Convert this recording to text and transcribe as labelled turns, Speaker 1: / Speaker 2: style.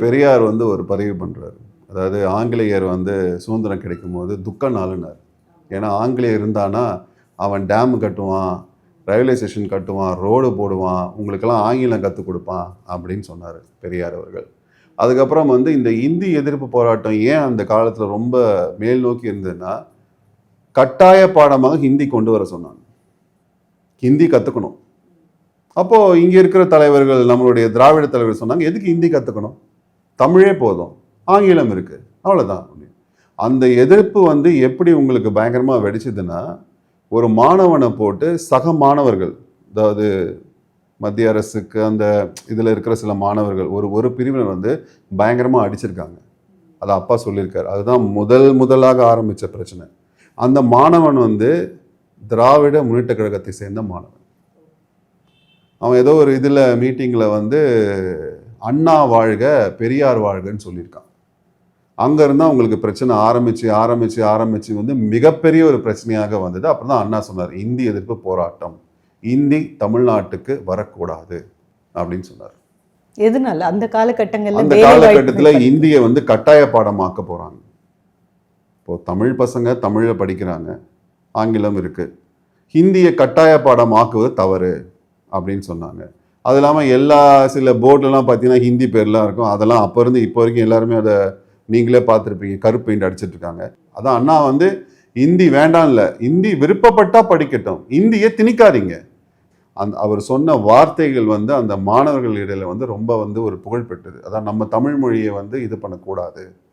Speaker 1: பெரியார் வந்து ஒரு பதிவு பண்ணுறாரு. அதாவது ஆங்கிலேயர் வந்து சுதந்திரம் கிடைக்கும்போது துக்க நாளுன்னார். ஏன்னா ஆங்கிலேயர் இருந்தானா அவன் டேம் கட்டுவான், ரயில்வே ஸ்டேஷன் கட்டுவான், ரோடு போடுவான், உங்களுக்கெல்லாம் ஆங்கிலம் கற்றுக் கொடுப்பான் அப்படின்னு சொன்னார் பெரியார் அவர்கள். அதுக்கப்புறம் வந்து இந்த இந்தி எதிர்ப்பு போராட்டம் ஏன் அந்த காலத்தில் ரொம்ப மேல் நோக்கி இருந்ததுன்னா, கட்டாய பாடமாக ஹிந்தி கொண்டு வர சொன்னாங்க. ஹிந்தி கற்றுக்கணும். அப்போது இங்கே இருக்கிற தலைவர்கள், நம்மளுடைய திராவிட தலைவர்கள் சொன்னாங்க, எதுக்கு ஹிந்தி கற்றுக்கணும், தமிழே போதும், ஆங்கிலம் இருக்குது, அவ்வளோதான். அந்த எதிர்ப்பு வந்து எப்படி உங்களுக்கு பயங்கரமாக வெடிச்சதுன்னா, ஒரு மாணவனை போட்டு சக மாணவர்கள், அதாவது மத்திய அரசுக்கு அந்த இதில் இருக்கிற சில மாணவர்கள் ஒரு பிரிவினர் வந்து பயங்கரமாக அடிச்சிருக்காங்க. அதை அப்பா சொல்லியிருக்காரு. அதுதான் முதலாக ஆரம்பித்த பிரச்சனை. அந்த மாணவன் வந்து திராவிட முன்னேற்ற கழகத்தை சேர்ந்த மாணவன். அவன் ஏதோ ஒரு இதில் மீட்டிங்கில் வந்து அண்ணா வாழ்க பெரியார் வாழ்கன்னு சொல்லியிருக்கான். அங்கேருந்து அவங்களுக்கு பிரச்சனை ஆரம்பித்து வந்து மிகப்பெரிய ஒரு பிரச்சனையாக வந்தது. அப்புறம் தான் அண்ணா சொன்னார், இந்தி எதிர்ப்பு போராட்டம், இந்தி தமிழ்நாட்டுக்கு வரக்கூடாது அப்படின்னு சொன்னார்.
Speaker 2: எதனால அந்த
Speaker 1: காலகட்டத்தில் இந்தியை வந்து கட்டாய பாடமாக்க போகிறாங்க. இப்போது தமிழ் பசங்க தமிழில் படிக்கிறாங்க, ஆங்கிலம் இருக்குது, ஹிந்தியை கட்டாய பாடமாக்குவது தவறு அப்படின்னு சொன்னாங்க. அது இல்லாமல் சில போர்டுலாம் பார்த்தீங்கன்னா ஹிந்தி பேர்லாம் இருக்கும். அதெல்லாம் அப்போ இருந்து இப்போ வரைக்கும் எல்லாருமே அதை நீங்களே பார்த்துருப்பீங்க, கருப்பு பெயிண்ட் அடிச்சிட்டு இருக்காங்க. அதான் அண்ணா வந்து ஹிந்தி வேண்டாம் இல்லை, ஹிந்தி விருப்பப்பட்டா படிக்கட்டும், ஹிந்தியை திணிக்காதீங்க. அவர் சொன்ன வார்த்தைகள் வந்து அந்த மாணவர்கள் இடையில வந்து ரொம்ப வந்து ஒரு புகழ் பெற்றது. அதான் நம்ம தமிழ் மொழியை வந்து இது பண்ணக்கூடாது.